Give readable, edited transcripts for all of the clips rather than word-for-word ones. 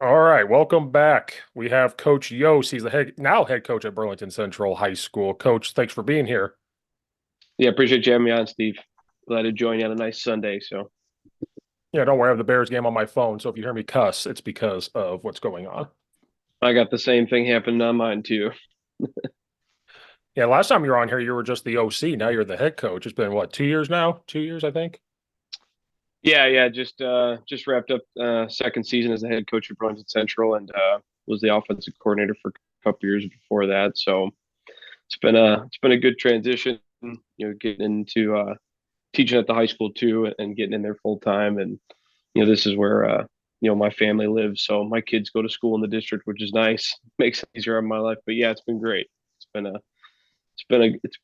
All right, welcome back. We have Coach Yost. He's the head coach at Burlington Central High School. Coach, thanks for being here. Yeah, appreciate you having me on, Steve. Glad to join you on a nice Sunday. So Yeah, don't worry, I have the Bears game on my phone, so if you hear me cuss, it's because of what's going on. I got the same thing happening on mine too. Yeah, last time you were on here, you were just the OC. Now you're the head coach. It's been what, 2 years now? 2 years, I think. Yeah, just wrapped up second season as the head coach of Burlington Central and was the offensive coordinator for a couple years before that. So it's been a good transition, getting into teaching at the high school too and getting in there full time. And this is where my family lives. So my kids go to school in the district, which is nice. Makes it easier on my life. But yeah, it's been great. It's been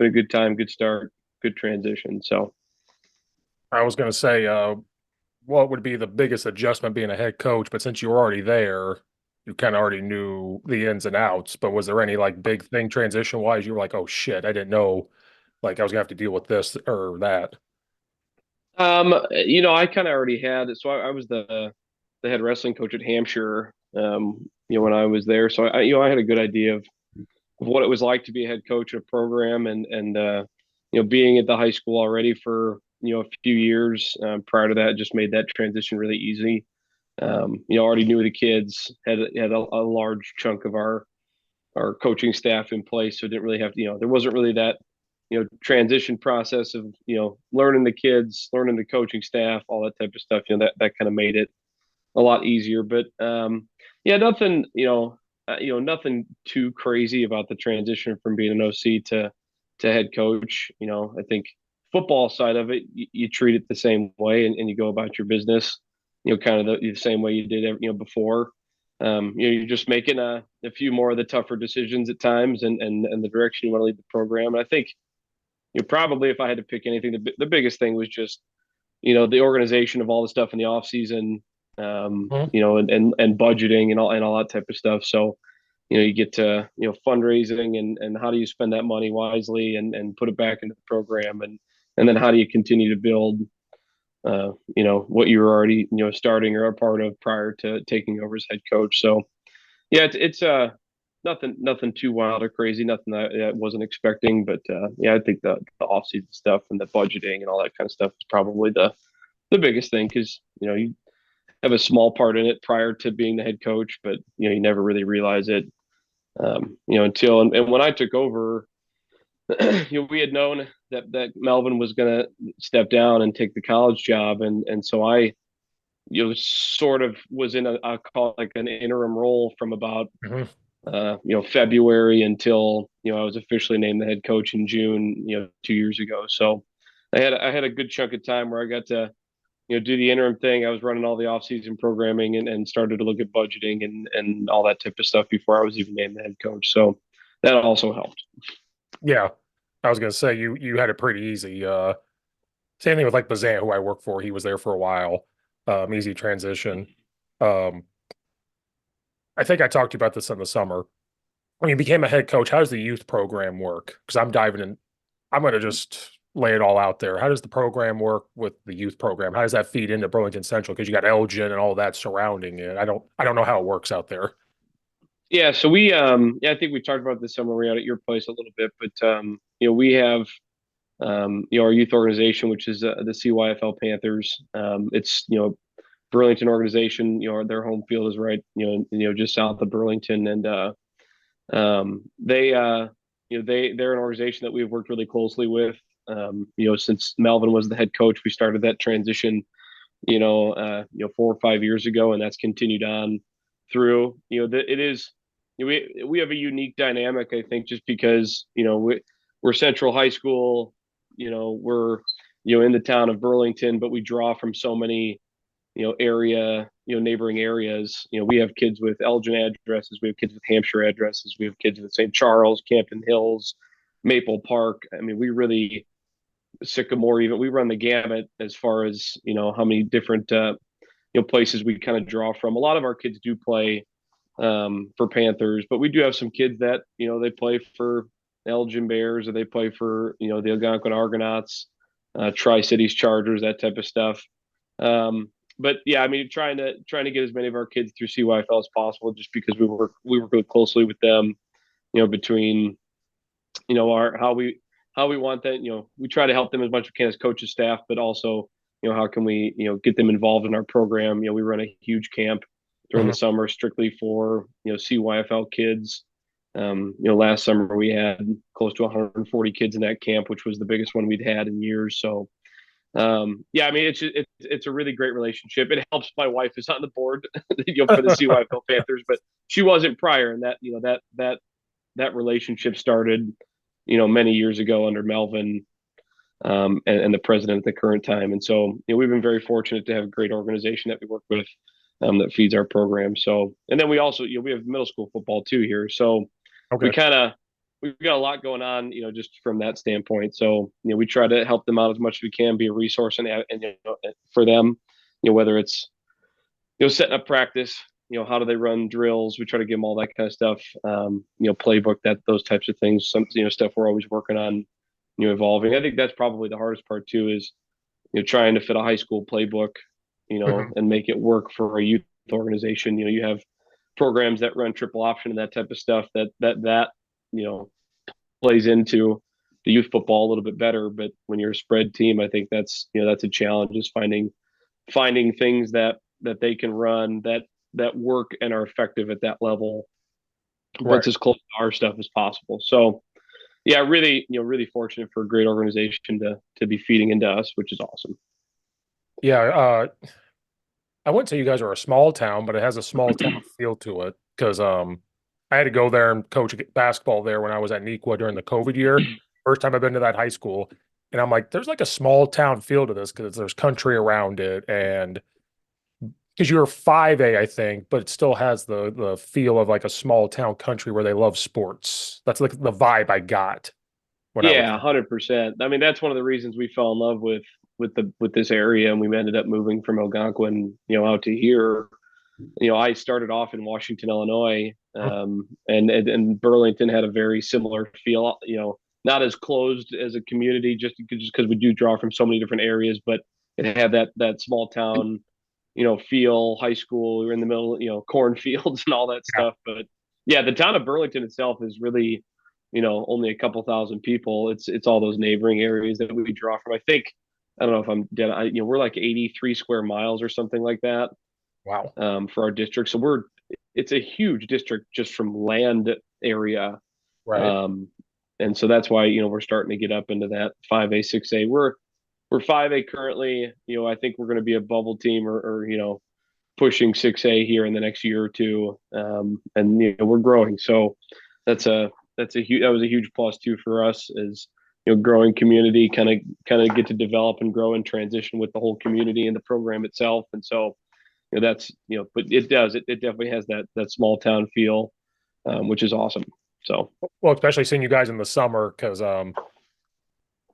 a good time, good start, good transition. So I was going to say, what would be the biggest adjustment being a head coach? But since you were already there, you kind of already knew the ins and outs. But was there any like big thing transition wise? You were like, oh shit, I didn't know like I was gonna have to deal with this or that. I kind of already had it. So I was the head wrestling coach at Hampshire, when I was there. So I had a good idea of what it was like to be a head coach of a program and being at the high school already for a few years prior to that just made that transition really easy. Already knew the kids, had a large chunk of our coaching staff in place, so didn't really have to, there wasn't really that transition process of learning the kids, learning the coaching staff, all that type of stuff. That kind of made it a lot easier. But yeah, nothing nothing too crazy about the transition from being an OC to head coach. I think football side of it, you treat it the same way and you go about your business. Kind of the same way you did before. You're just making a few more of the tougher decisions at times and the direction you want to lead the program. And I think probably if I had to pick anything, the biggest thing was just the organization of all the stuff in the off season, Mhm. and budgeting and all that type of stuff. So you get to fundraising and how do you spend that money wisely and put it back into the program and then how do you continue to build what you were already starting or a part of prior to taking over as head coach. So yeah, it's nothing too wild or crazy, nothing that I wasn't expecting. But yeah, I think the off season stuff and the budgeting and all that kind of stuff is probably the biggest thing because you have a small part in it prior to being the head coach, but you never really realize it until and when I took over, we had known that Melvin was going to step down and take the college job, and so I sort of was in a call like an interim role from about Mhm. February until I was officially named the head coach in June, 2 years ago. So I had a good chunk of time where I got to do the interim thing. I was running all the off season programming and started to look at budgeting and all that type of stuff before I was even named the head coach. So that also helped. Yeah, I was gonna say you had it pretty easy. Same thing with like Bazan, who I work for. He was there for a while. Easy transition. Um, I think I talked to you about this in the summer. When you became a head coach, how does the youth program work? Because I'm diving in. I'm gonna just lay it all out there. How does the program work with the youth program? How does that feed into Burlington Central? Because you got Elgin and all that surrounding it. I don't know how it works out there. Yeah, so I think we talked about this summer we were out at your place a little bit, but we have our youth organization, which is the CYFL Panthers. It's Burlington organization. Their home field is right just south of Burlington, and they're an organization that we've worked really closely with. Since Melvin was the head coach, we started that transition 4 or 5 years ago, and that's continued on through. It is we have a unique dynamic, I think, just because we're Central High School. We're in the town of Burlington, but we draw from so many area, neighboring areas. We have kids with Elgin addresses, we have kids with Hampshire addresses, we have kids with St. Charles, Campton Hills, Maple Park. I mean, we really Sycamore, even we run the gamut as far as how many different places we kind of draw from. A lot of our kids do play for Panthers, but we do have some kids that they play for Elgin Bears or they play for the Algonquin Argonauts, Tri Cities Chargers, that type of stuff. but yeah, I mean, trying to get as many of our kids through CYFL as possible, just because we work really closely with them. Between our how we want that. We try to help them as much as we can as coaches, staff, but also how can we get them involved in our program. We run a huge camp during the Mhm. summer strictly for CYFL kids. Last summer we had close to 140 kids in that camp, which was the biggest one we'd had in years. So yeah, I mean, it's a really great relationship. It helps my wife is on the board, for the CYFL Panthers, but she wasn't prior, and that relationship started, many years ago under Melvin, and the president at the current time. And so, we've been very fortunate to have a great organization that we work with, that feeds our program. So, and then we also, we have middle school football too here. So we Okay. kind of, we've got a lot going on, just from that standpoint. So, we try to help them out as much as we can, be a resource and for them, whether it's, setting up practice, how do they run drills? We try to give them all that kind of stuff, playbook, those types of things, some, stuff we're always working on, evolving. I think that's probably the hardest part too, is, trying to fit a high school playbook, Mhm. and make it work for a youth organization. You have programs that run triple option and that type of stuff that you know plays into the youth football a little bit better. But when you're a spread team, I think that's a challenge, is finding things that they can run that work and are effective at that level, Right. that's as close to our stuff as possible. So yeah, really, really fortunate for a great organization to be feeding into us, which is awesome. Yeah. I wouldn't say you guys are a small town, but it has a small town feel to it because I had to go there and coach basketball there when I was at Nequa during the COVID year. First time I've been to that high school. And I'm like, there's like a small town feel to this because there's country around it. And because you're 5A, I think, but it still has the feel of like a small town country where they love sports. That's like the vibe I got when I was Yeah, 100%. I mean, that's one of the reasons we fell in love with this area, and we ended up moving from Algonquin, out to here. I started off in Washington, Illinois, there. and Burlington had a very similar feel. Not as closed as a community, just because we do draw from so many different areas, but it had that small town, feel. High school, we were in the middle, cornfields and all that Yeah. stuff. But yeah, the town of Burlington itself is really, only a couple thousand people. It's all those neighboring areas that we draw from. I don't know if I'm dead. We're like 83 square miles or something like that, Wow. for our district. So it's a huge district just from land area. Right. Um, and so that's why, we're starting to get up into that 5A, 6A. We're 5A currently. I think we're going to be a bubble team, or pushing 6A here in the next year or two. And we're growing. So that was a huge plus too for us, is growing community, kind of get to develop and grow and transition with the whole community and the program itself. And so that's but it definitely has that small town feel, which is awesome. So Well, especially seeing you guys in the summer because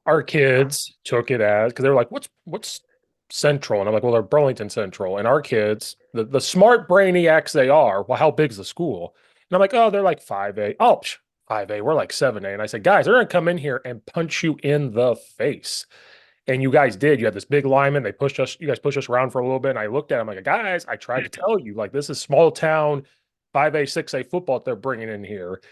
our kids took it as because they were like, what's Central? And I'm like, well, they're Burlington Central. And our kids, the smart brainiacs they are, well, how big's the school? And I'm like, oh, they're like 5A. Oh, 5A, we're like 7A. And I said, guys, they're gonna come in here and punch you in the face. And you guys did. You had this big lineman. You guys pushed us around for a little bit. And I looked at him like, guys, I tried to tell you, like, this is small town 5A, 6A football that they're bringing in here.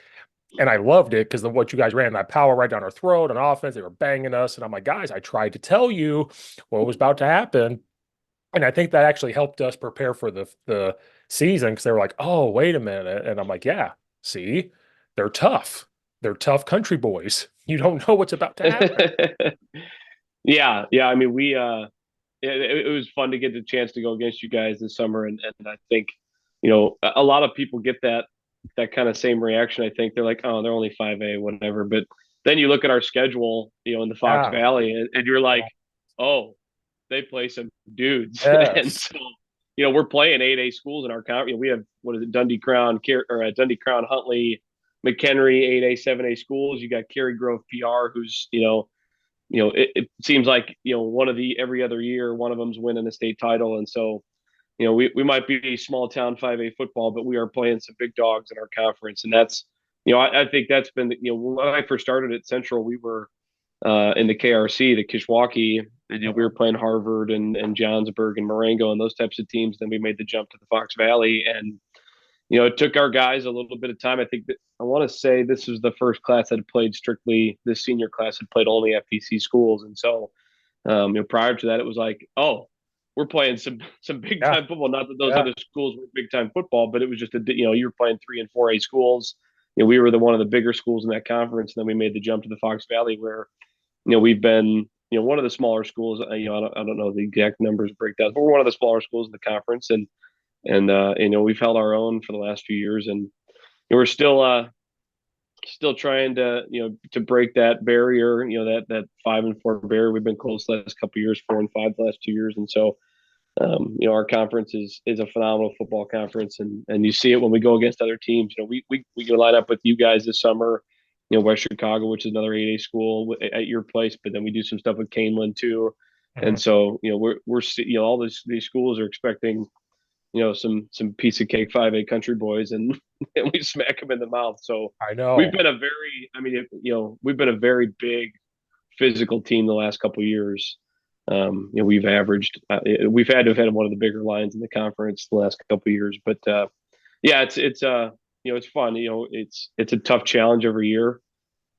And I loved it because of what you guys ran that power right down our throat on offense. They were banging us. And I'm like, guys, I tried to tell you what was about to happen. And I think that actually helped us prepare for the season because they were like, oh, wait a minute. And I'm like, yeah, see, they're tough. They're tough country boys. You don't know what's about to happen. yeah. I mean, it was fun to get the chance to go against you guys this summer, and I think a lot of people get that kind of same reaction. I think they're like, oh, they're only 5A, whatever. But then you look at our schedule, in the Fox Yeah. Valley, and you're like, oh, they play some dudes. And Yes. so we're playing 8A schools in our conference. We have, what is it, Dundee Crown, Dundee Crown, Huntley, McHenry, 8A, 7A schools. You got Cary Grove PR, who's it seems like one of the every other year one of them's winning a state title. And so we might be small town 5A football, but we are playing some big dogs in our conference. And that's I think that's been when I first started at Central, we were in the KRC, the Kishwaukee, we were playing Harvard and Johnsburg and Marengo and those types of teams. Then we made the jump to the Fox Valley, and it took our guys a little bit of time. I think that I want to say this was the first class that had played strictly. This senior class had played only FBC schools, and so prior to that, it was like, oh, we're playing some big Yeah. time football. Not that those Yeah. other schools were big time football, but it was just you were playing 3 and 4A schools. We were one of the bigger schools in that conference, and then we made the jump to the Fox Valley, where we've been one of the smaller schools. I don't know the exact numbers breakdowns, but we're one of the smaller schools in the conference, and we've held our own for the last few years, and we're still trying to break that barrier, that 5-4 barrier. We've been close the last couple of years, 4-5 the last 2 years, and so our conference is a phenomenal football conference, and you see it when we go against other teams. We can line up with you guys this summer. West Chicago, which is another 8A school at your place, but then we do some stuff with Canelan too, and Mhm. so we're all these schools are expecting some piece of cake 5A country boys, and and we smack them in the mouth. So I know. we've been a very big physical team the last couple of years. We've averaged, we've had to have had one of the bigger lines in the conference the last couple of years, but yeah, it's fun. It's a tough challenge every year.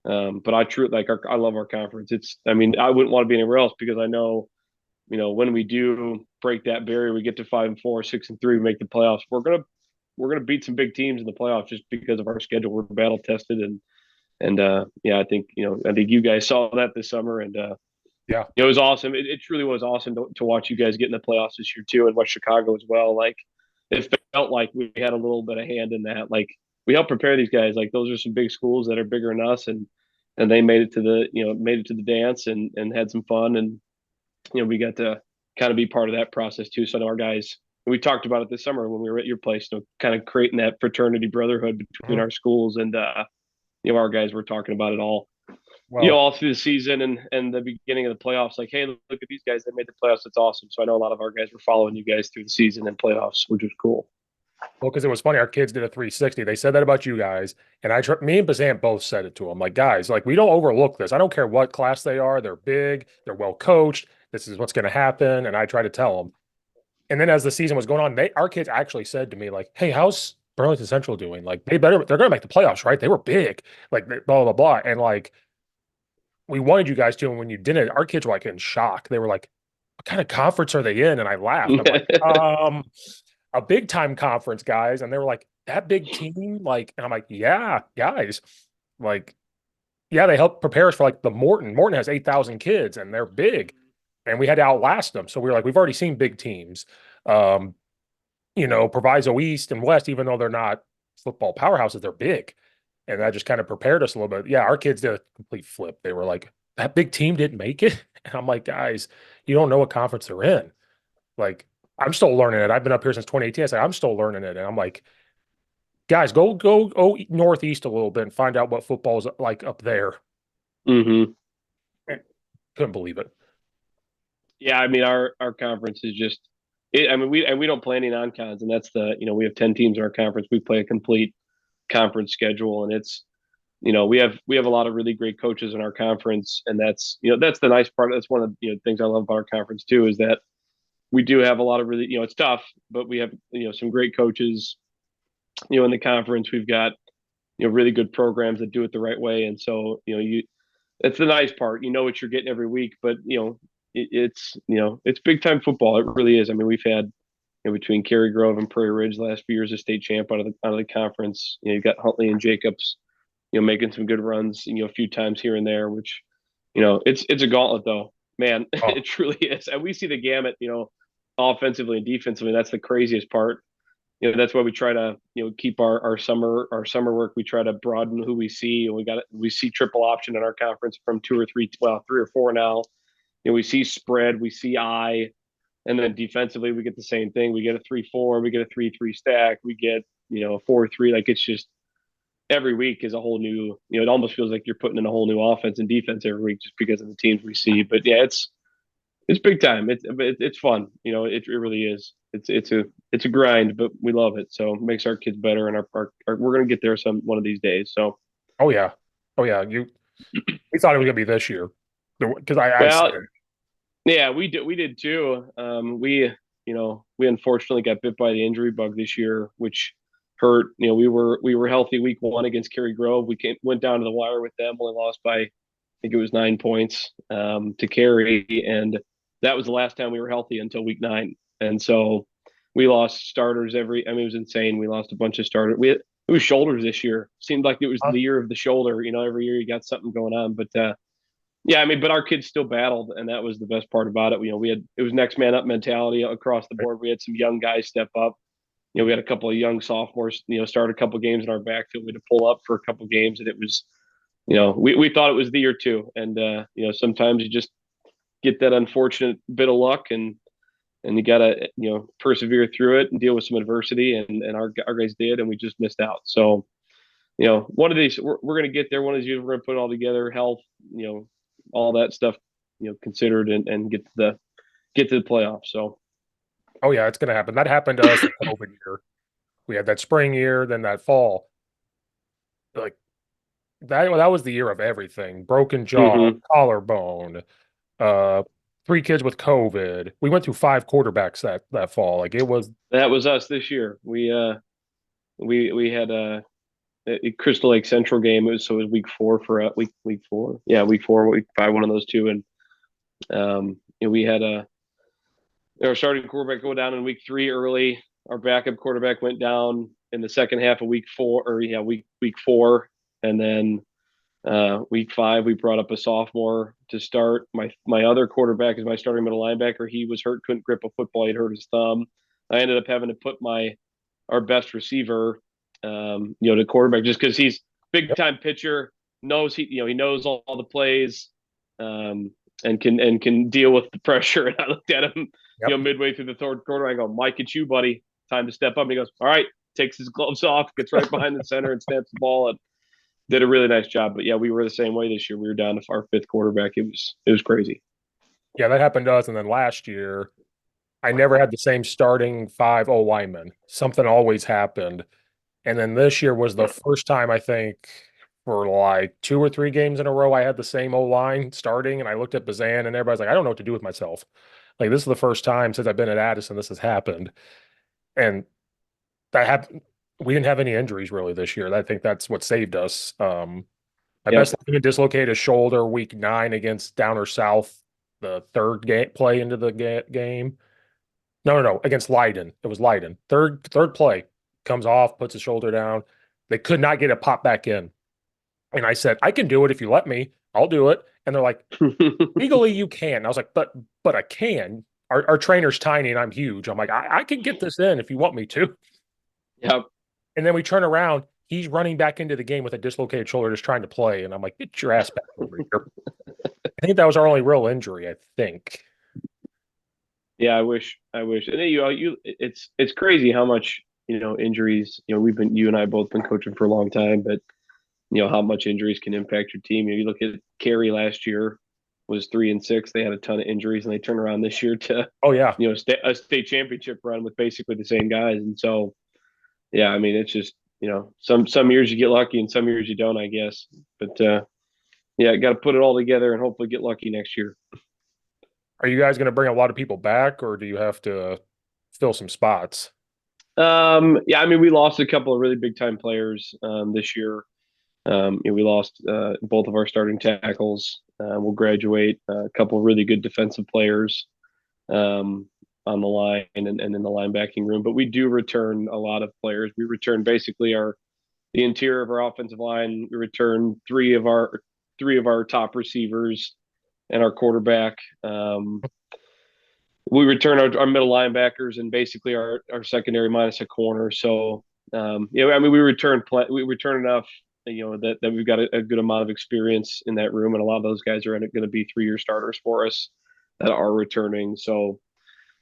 But I truly I love our conference. I wouldn't want to be anywhere else because I know, when we do break that barrier, we get to 5-4, 6-3, we make the playoffs. We're gonna beat some big teams in the playoffs just because of our schedule. We're battle tested, and yeah, I think you guys saw that this summer, and Yeah. it was awesome. It truly was awesome to watch you guys get in the playoffs this year too, and West Chicago as well. Like it felt like we had a little bit of hand in that. Like we helped prepare these guys. Like those are some big schools that are bigger than us, and they made it to the dance and had some fun, and we got to kind of be part of that process too. So our guys, we talked about it this summer when we were at your place, kind of creating that fraternity brotherhood between Mhm. our schools, and our guys were talking about it Well, all through the season and the beginning of the playoffs. Like, hey, look at these guys, they made the playoffs. It's awesome. So I know a lot of our guys were following you guys through the season and playoffs, which was cool. because it was funny. Our kids did a 360. They said that about you guys, and me and Bazant both said it to them. Like, guys, like we don't overlook this. I don't care what class they are. They're big. They're well coached. This is what's going to happen. And I try to tell them. And then as the season was going on, our kids actually said to me, like, "Hey, how's Burlington Central doing? Like, they're going to make the playoffs, right? They were big, like blah blah blah." And like, we wanted you guys to, and when you didn't, our kids were like in shock. They were like, "What kind of conference are they in?" And I laughed. I'm like, a big time conference, guys." And they were like, "That big team?" Like, and I'm like, "Yeah, guys." Like, yeah, they helped prepare us for like the Morton. Morton has 8,000 kids and they're big. And we had to outlast them. So we were like, we've already seen big teams. Um, Proviso East and West, even though they're not football powerhouses, they're big. And that just kind of prepared us a little bit. Yeah, our kids did a complete flip. They were like, that big team didn't make it. And I'm like, guys, you don't know what conference they're in. Like, I'm still learning it. I've been up here since 2018. I said, I'm still learning it. And I'm like, guys, go northeast a little bit and find out what football is like up there. hmm Couldn't believe it. Yeah, I mean our conference is just it. I mean we don't play any non-cons, and that's we have 10 teams in our conference. We play a complete conference schedule, and it's we have a lot of really great coaches in our conference, and that's the nice part. That's one of the things I love about our conference too, is that we do have a lot of really it's tough, but we have some great coaches in the conference. We've got really good programs that do it the right way, and so it's the nice part. You know what you're getting every week, but it's big time football. It really is. I mean, we've had between Cary Grove and Prairie Ridge the last few years a state champ out of the conference. You've got Huntley and Jacobs, making some good runs, a few times here and there, which it's a gauntlet though, man. Oh, It truly is, and we see the gamut, offensively and defensively. That's the craziest part. That's why we try to keep our summer work. We try to broaden who we see, and we see triple option in our conference from 2 or 3, well, 3 or 4 now. We see spread, we see eye, and then defensively we get the same thing. We get a 3-4, we get a 3-3 stack, we get a 4-3. Like it's just every week is a whole new. It almost feels like you're putting in a whole new offense and defense every week just because of the teams we see. But yeah, it's big time. It's fun. It really is. It's a grind, but we love it. So it makes our kids better, and we're gonna get there one of these days. So oh yeah. Oh yeah. We thought it was gonna be this year. Because I said well, it. Yeah, we did too. We unfortunately got bit by the injury bug this year, which hurt. We were healthy week one against Cary Grove. Went down to the wire with them, only lost by I think it was 9 points to Cary, and that was the last time we were healthy until week nine. And so we lost starters every. I mean, it was insane. We lost a bunch of starters. It was shoulders this year. Seemed like it was Huh? the year of the shoulder. Every year you got something going on, but. Yeah, I mean, but our kids still battled, and that was the best part about it. We had it was next man up mentality across the Right. board. We had some young guys step up. We had a couple of young sophomores, start a couple games in our backfield. We had to pull up for a couple games, and it was, we thought it was the year too. And sometimes you just get that unfortunate bit of luck, and you gotta persevere through it and deal with some adversity, and our guys did, and we just missed out. So one of these we're going to get there. One of these years we're going to put it all together, health, all that stuff, considered, and get to the playoffs. So Oh yeah, it's gonna happen. That happened to us the COVID year. We had that spring year, then that fall. Like that was the year of everything. Broken jaw, hmm collarbone, uh, three kids with COVID. We went through five quarterbacks that fall. Like it was. that was us this year. We had a Crystal Lake Central game. So it was week four for week four. Yeah, week four, week five, one of those two. And we had our starting quarterback go down in week three early. Our backup quarterback went down in the second half of week four, or yeah, week four, and then week five we brought up a sophomore to start. My other quarterback is my starting middle linebacker. He was hurt, couldn't grip a football. He'd hurt his thumb. I ended up having to put our best receiver, to quarterback just because he's big Yep, time pitcher. He knows all the plays, um, and can deal with the pressure. And I looked at him, yep. midway through the third quarter. I go, Mike, it's you, buddy. Time to step up. And he goes, all right. Takes his gloves off, gets right behind the center, and snaps the ball. And did a really nice job. But yeah, we were the same way this year. We were down to our fifth quarterback. It was crazy. Yeah, that happened to us. And then last year, I never had the same starting five O linemen. Something always happened. And then this year was the first time I think for like two or three games in a row I had the same O line starting, and I looked at Bazan and everybody's like, I don't know what to do with myself. Like this is the first time since I've been at Addison this has happened, and that happened. We didn't have any injuries really this year. I think that's what saved us. My Yep. best lineman dislocated his shoulder week 9 against Downer South, the third play into the game. No, against Leiden. It was Leiden. Third play comes off, puts his shoulder down. They could not get it popped back in. And I said, I can do it if you let me. I'll do it. And they're like, legally you can. And I was like, but I can. Our trainer's tiny and I'm huge. I'm like, I can get this in if you want me to. Yep. And then we turn around. He's running back into the game with a dislocated shoulder, just trying to play. And I'm like, get your ass back over here. I think that was our only real injury, I think. Yeah, I wish. And then it's crazy how much, injuries, you and I both been coaching for a long time, but how much injuries can impact your team. You look at Cary last year was 3-6. They had a ton of injuries, and they turned around this year to, Oh, yeah. a state championship run with basically the same guys. And so, yeah, I mean, it's just, some years you get lucky and some years you don't, I guess. But yeah, got to put it all together and hopefully get lucky next year. Are you guys going to bring a lot of people back or do you have to fill some spots? Yeah, I mean, we lost a couple of really big time players this year. We lost both of our starting tackles. We'll graduate a couple of really good defensive players on the line and in the linebacking room. But we do return a lot of players. We return basically the interior of our offensive line. We return three of our top receivers and our quarterback. We return our middle linebackers and basically our secondary minus a corner. So I mean, we return enough, that we've got a good amount of experience in that room, and a lot of those guys are going to be 3-year starters for us that are returning. So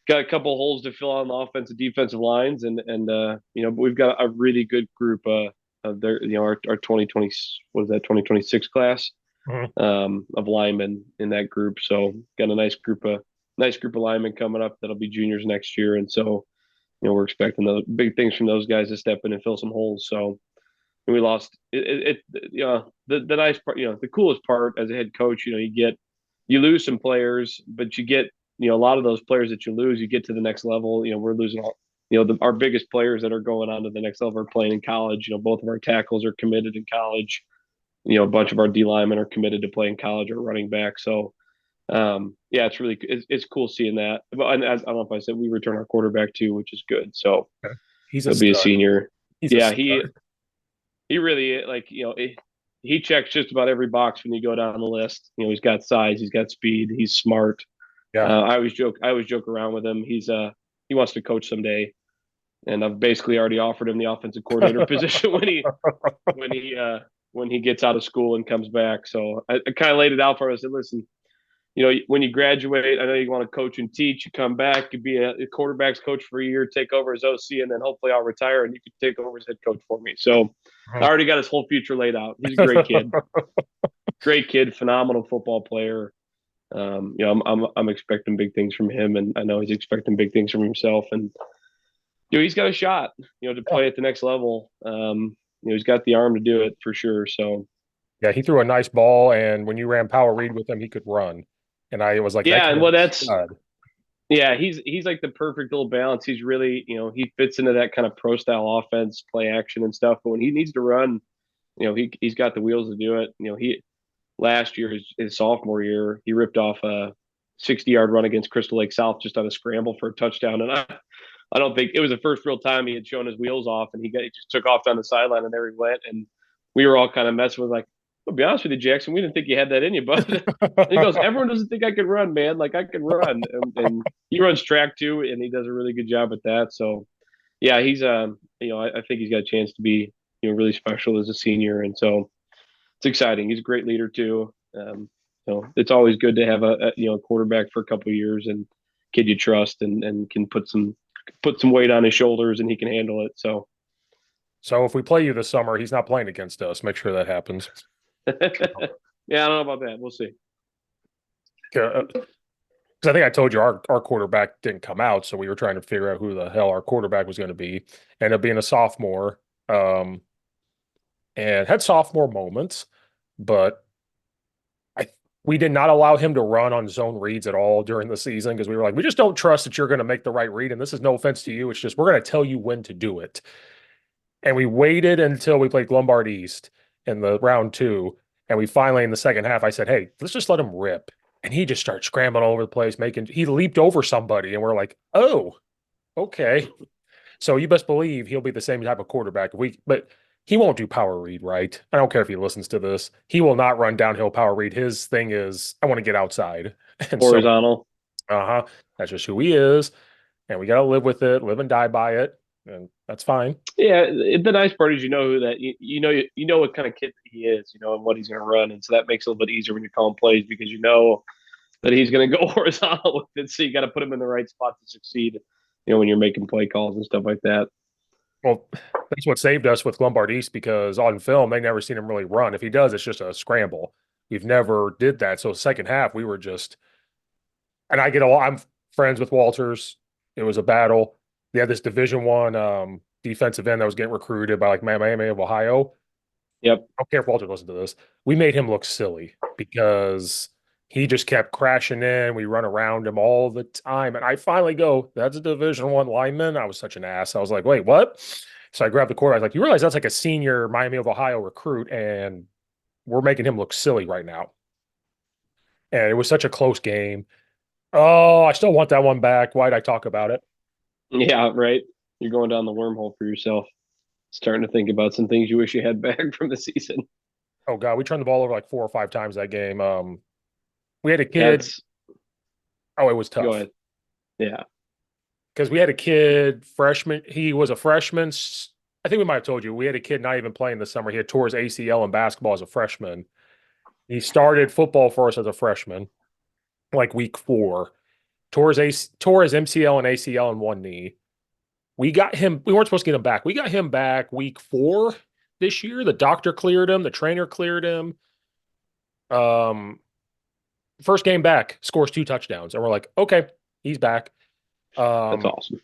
got a couple holes to fill on the offensive defensive lines, but we've got a really good group of our 2020, what is that, 2026 class Mhm. of linemen in that group. So got a nice group of linemen coming up that'll be juniors next year, and so we're expecting those big things from those guys to step in and fill some holes. So we lost the nice part, the coolest part as a head coach, you lose some players, but you get, a lot of those players that you lose, you get to the next level. We're losing all, our biggest players that are going on to the next level are playing in college. Both of our tackles are committed in college. A bunch of our D linemen are committed to playing college or running back. So, yeah, it's cool seeing that. And I don't know if I said we return our quarterback too, which is good. So He's a he'll be a stud. senior. He's a Yeah, stud. he really he checks just about every box when you go down the list. He's got size, he's got speed, he's smart. Yeah. I always joke around with him. He wants to coach someday, and I've basically already offered him the offensive coordinator position when he when he gets out of school and comes back. So I kind of laid it out for him. I said, listen, when you graduate, I know you want to coach and teach. You come back, you be a quarterback's coach for a year, take over as OC, and then hopefully I'll retire and you can take over as head coach for me. So I already got his whole future laid out. He's a great kid, phenomenal football player. I'm expecting big things from him, and I know he's expecting big things from himself. And he's got a shot, to play at the next level. He's got the arm to do it for sure. So Yeah, he threw a nice ball, and when you ran power read with him, he could run. And I was like, that yeah, kid and is well, a that's stud. yeah, he's like the perfect little balance. He's really, he fits into that kind of pro style offense, play action and stuff. But when he needs to run, he's got the wheels to do it. He last year, his sophomore year, he ripped off a 60-yard run against Crystal Lake South just on a scramble for a touchdown. And I don't think it was the first real time he had shown his wheels off, and he just took off down the sideline, and there he went. And we were all kind of messing with, like, I'll be honest with you, Jackson, we didn't think you had that in you, bud. And he goes, everyone doesn't think I can run, man. Like, I can run. And he runs track too, and he does a really good job at that. So yeah, he's I think he's got a chance to be, really special as a senior. And so it's exciting. He's a great leader too. So it's always good to have a quarterback for a couple of years and kid you trust and can put some weight on his shoulders and he can handle it. So So if we play you this summer, he's not playing against us. Make sure that happens. yeah, I don't know about that. We'll see. Because I think I told you our quarterback didn't come out, so we were trying to figure out who the hell our quarterback was going to be. Ended up being a sophomore, and had sophomore moments, but I we did not allow him to run on zone reads at all during the season because we were like, we just don't trust that you're going to make the right read. And this is no offense to you. It's just we're going to tell you when to do it. And we waited until we played Lombard East in the round two. And we finally, in the second half, I said, hey, let's just let him rip. And he just started scrambling all over the place, he leaped over somebody. And we're like, oh, okay. So you best believe he'll be the same type of quarterback. But he won't do power read, right? I don't care if he listens to this. He will not run downhill power read. His thing is, I want to get outside. And so, Horizontal. that's just who he is. And we got to live with it, live and die by it. And that's fine. Yeah, the nice part is who that you know what kind of kid he is, and what he's going to run, and so that makes it a little bit easier when you're calling plays because you know that he's going to go horizontal with it. So you got to put him in the right spot to succeed. When you're making play calls and stuff like that. Well, that's what saved us with Lombard East because on film, they never seen him really run. If he does, it's just a scramble. We've never did that. So second half, we were just, and I'm friends with Walters. It was a battle. They had this Division I defensive end that was getting recruited by like Miami of Ohio. Yep. I don't care if Walter listened to this. We made him look silly because he just kept crashing in. We run around him all the time. And I finally go, that's a Division I lineman. I was such an ass. I was like, wait, what? So I grabbed the quarterback. I was like, you realize that's like a senior Miami of Ohio recruit, and we're making him look silly right now. And it was such a close game. Oh, I still want that one back. Why'd I talk about it? Yeah, right. You're going down the wormhole for yourself. Starting to think about some things you wish you had back from the season. Oh God, we turned the ball over like 4 or 5 times that game. We had a kid. That's Oh, it was Go tough ahead. Yeah. because we had a kid freshman. He was a freshman. I think we might have told you we had a kid not even playing this summer. He had tore his ACL in basketball as a freshman. He started football for us as a freshman, like week 4. Tore his MCL and ACL in one knee. We got him. We weren't supposed to get him back. We got him back week 4 this year. The doctor cleared him. The trainer cleared him. First game back, scores 2 touchdowns, and we're like, okay, he's back. That's awesome.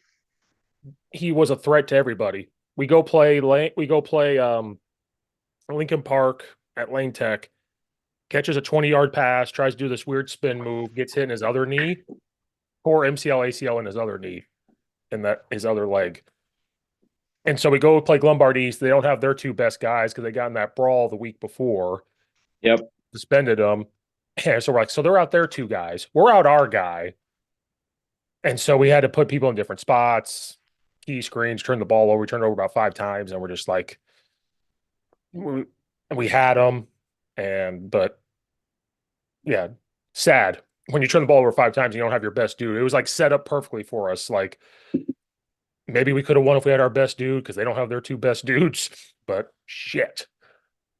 He was a threat to everybody. We go play Lincoln Park at Lane Tech. catches a 20-yard pass, tries to do this weird spin move, gets hit in his other knee, tore MCL, ACL in his other knee, and that his other leg. And so we go play Lombard East. They don't have their two best guys because they got in that brawl the week before, Yep. suspended them. And so we're like, so they're out there two guys. We're out our guy. And so we had to put people in different spots, key screens, turn the ball over. We turned it over about 5 times, and we're just like, we had them. But yeah, sad. When you turn the ball over 5 times, you don't have your best dude. It was like set up perfectly for us. Like maybe we could have won if we had our best dude because they don't have their two best dudes, but shit.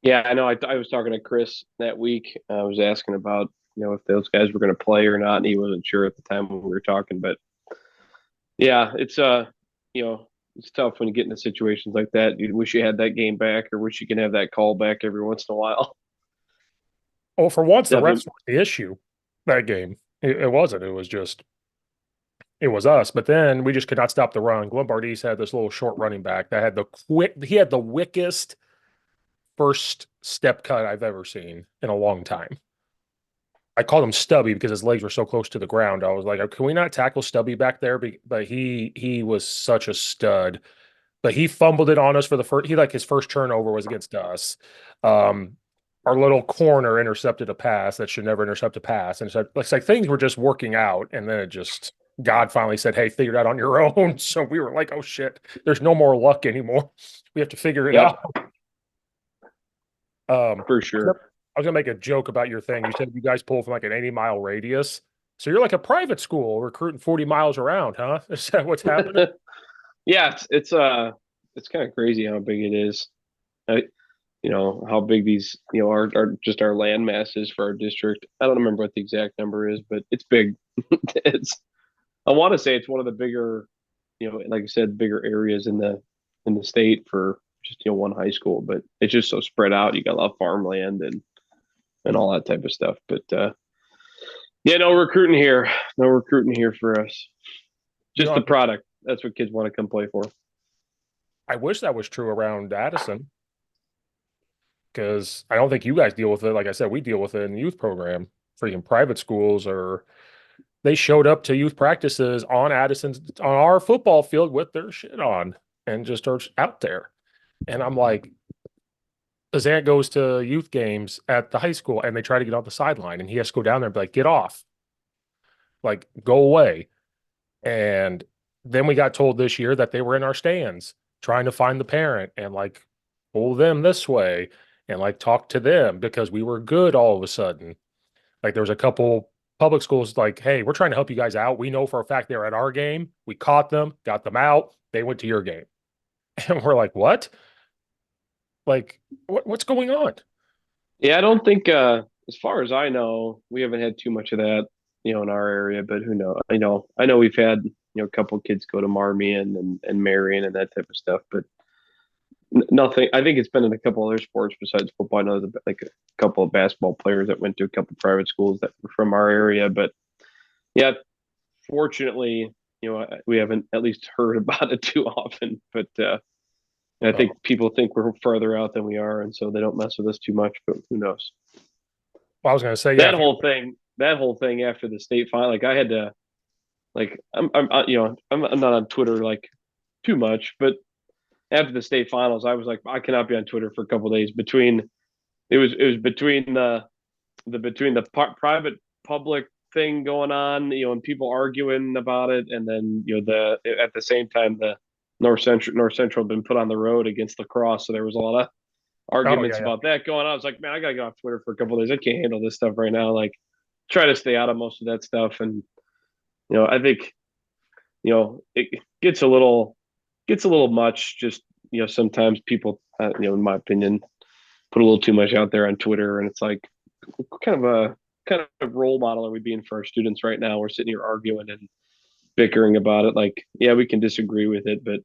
Yeah, I know. I was talking to Chris that week. I was asking about, if those guys were going to play or not, and he wasn't sure at the time when we were talking. But yeah, it's tough when you get into situations like that. You wish you had that game back, or wish you can have that call back every once in a while. Oh, for once, the refs Definitely. were the issue that game. It wasn't. It was us. But then we just could not stop the run. Lombardis had this little short running back that had he had the wickest first step cut I've ever seen in a long time. I called him Stubby because his legs were so close to the ground. I was like, can we not tackle Stubby back there? But he was such a stud. But he fumbled it on us for the first. He like his first turnover was against us. Um, our little corner intercepted a pass that should never intercept a pass, and it's like things were just working out, and then it just God finally said, "Hey, figure it out on your own." So we were like, "Oh shit, there's no more luck anymore. We have to figure it Yep, out." Um, for sure. I was gonna make a joke about your thing. You said you guys pull from like an 80-mile radius. So you're like a private school recruiting 40 miles around, huh? Is that what's happening? Yeah, it's kind of crazy how big it is. I, how big these are just our land mass is for our district. I don't remember what the exact number is, but it's big. it's I want to say it's one of the bigger, like I said, bigger areas in the state for just one high school. But it's just so spread out. You got a lot of farmland and all that type of stuff. But yeah, no recruiting here. No recruiting here for us. You Just know, the product. That's what kids want to come play for. I wish that was true around Addison because I don't think you guys deal with it. Like I said, we deal with it in the youth program. Freaking private schools or they showed up to youth practices on our football field with their shit on and just are out there. And I'm like, his aunt goes to youth games at the high school and they try to get off the sideline and he has to go down there and be like, get off, like go away. And then we got told this year that they were in our stands trying to find the parent and like pull them this way and like talk to them because we were good all of a sudden. Like there was a couple public schools like, hey, we're trying to help you guys out. We know for a fact they were at our game. We caught them, got them out. They went to your game. And we're like, what? Like, what's going on? Yeah, I don't think as far as I know, we haven't had too much of that, in our area, but who knows? I know we've had, a couple kids go to Marmion and Marion and that type of stuff, but nothing. I think it's been in a couple other sports besides football. I know there's like a couple of basketball players that went to a couple private schools that were from our area, but yeah, fortunately, we haven't at least heard about it too often, but I Oh, think people think we're farther out than we are, and so they don't mess with us too much. But who knows? well, I was going to say, yeah, That if you, whole thing, that whole thing after the state final, like I had to, like I'm not on Twitter like too much, but after the state finals, I was like, I cannot be on Twitter for a couple of days between. It was between the private public thing going on, and people arguing about it, and then the at the same time the North Central had been put on the road against lacrosse, so there was a lot of oh, arguments yeah, yeah. about that going on. I was like, man, I gotta get off Twitter for a couple of days. I can't handle this stuff right now. Like, try to stay out of most of that stuff, and I think it gets a little much. Just sometimes people, in my opinion, put a little too much out there on Twitter, and it's like, what kind of role model are we being for our students right now? We're sitting here arguing and bickering about it. Like, yeah, we can disagree with it, but